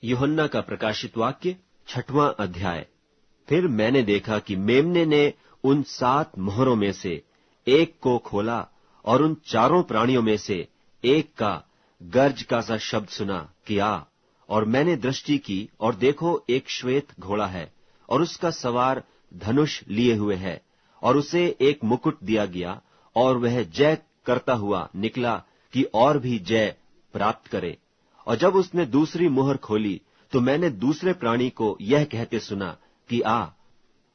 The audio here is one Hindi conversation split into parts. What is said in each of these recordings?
यूहन्ना का प्रकाशित वाक्य 6वां अध्याय। फिर मैंने देखा कि मेमने ने उन 7 मोहरों में से एक को खोला और उन 4 प्राणियों में से एक का गर्ज का सा शब्द सुना कि आ। और मैंने दृष्टि की और देखो एक श्वेत घोड़ा है और उसका सवार धनुष लिए हुए है और उसे एक मुकुट दिया गया और वह जय करता हुआ निकला कि और भी जय प्राप्त करे। और जब उसने दूसरी मुहर खोली तो मैंने दूसरे प्राणी को यह कहते सुना कि आ।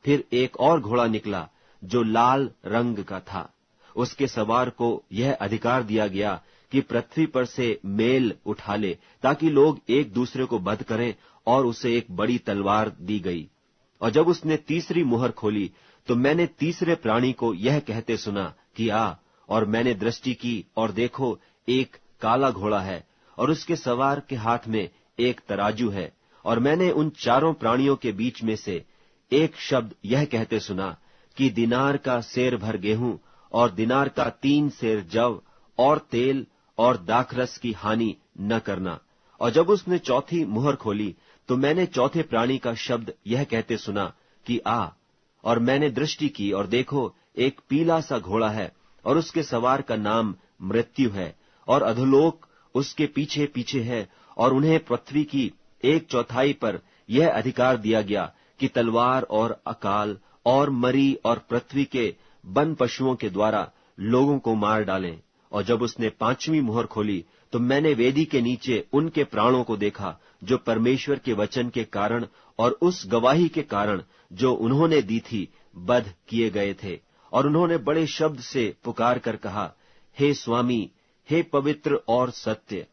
फिर एक और घोड़ा निकला जो लाल रंग का था। उसके सवार को यह अधिकार दिया गया कि पृथ्वी पर से मेल उठा ले ताकि लोग एक दूसरे को वध करें, और उसे एक बड़ी तलवार दी गई। और जब उसने तीसरी मुहर खोली तो मैंने तीसरे प्राणी को यह कहते सुना कि आ। और मैंने दृष्टि की और देखो एक काला घोड़ा है और उसके सवार के हाथ में एक तराजू है। और मैंने उन 4 प्राणियों के बीच में से एक शब्द यह कहते सुना कि दिनार का सेर भर गेहूं और दिनार का 3 सेर जव और तेल और दाखरस की हानि न करना। और जब उसने चौथी मुहर खोली तो मैंने चौथे प्राणी का शब्द यह कहते सुना कि आ। और मैंने दृष्टि की और देखो एक पीला सा घोड़ा है और उसके सवार का नाम मृत्यु है, और अधोलोक उसके पीछे पीछे है। और उन्हें पृथ्वी की 1/4 पर यह अधिकार दिया गया कि तलवार और अकाल और मरी और पृथ्वी के वन पशुओं के द्वारा लोगों को मार डालें। और जब उसने 5वीं मुहर खोली तो मैंने वेदी के नीचे उनके प्राणों को देखा जो परमेश्वर के वचन के कारण और उस गवाही के कारण जो उन्होंने दी थी वध किए गए थे। और उन्होंने बड़े शब्द से पुकार कर कहा, हे स्वामी, हे पवित्र और सत्य,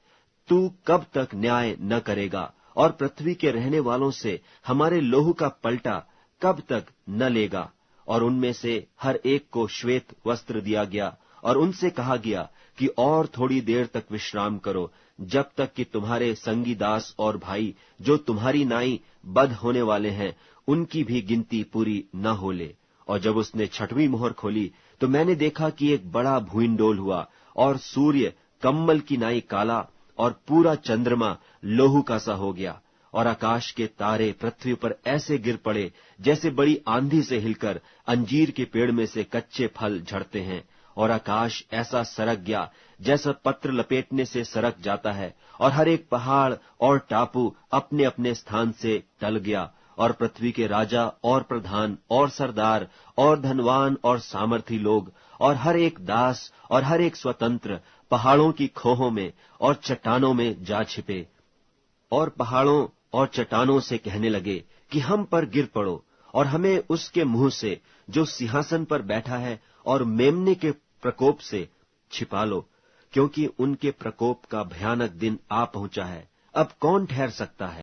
तू कब तक न्याय न करेगा और पृथ्वी के रहने वालों से हमारे लोहू का पलटा कब तक न लेगा। और उनमें से हर एक को श्वेत वस्त्र दिया गया और उनसे कहा गया कि और थोड़ी देर तक विश्राम करो, जब तक कि तुम्हारे संगी दास और भाई जो तुम्हारी नाई बध होने वाले हैं उनकी भी गिनती पूरी न हो ले। और जब उसने 6वीं मुहर खोली तो मैंने देखा कि एक बड़ा भूइंडोल हुआ और सूर्य कम्मल की नाई काला और पूरा चंद्रमा लोहू का सा हो गया। और आकाश के तारे पृथ्वी पर ऐसे गिर पड़े जैसे बड़ी आंधी से हिलकर अंजीर के पेड़ में से कच्चे फल झड़ते हैं। और आकाश ऐसा सरक गया जैसा पत्र लपेटने से सरक जाता है, और हर एक पहाड़ और टापू अपने अपने स्थान से टल गया। और पृथ्वी के राजा और प्रधान और सरदार और धनवान और सामर्थी लोग और हर एक दास और हर एक स्वतंत्र पहाड़ों की खोहों में और चट्टानों में जा छिपे, और पहाड़ों और चट्टानों से कहने लगे कि हम पर गिर पड़ो और हमें उसके मुंह से जो सिंहासन पर बैठा है और मेमने के प्रकोप से छिपा लो, क्योंकि उनके प्रकोप का भयानक दिन आ पहुंचा है। अब कौन ठहर सकता है?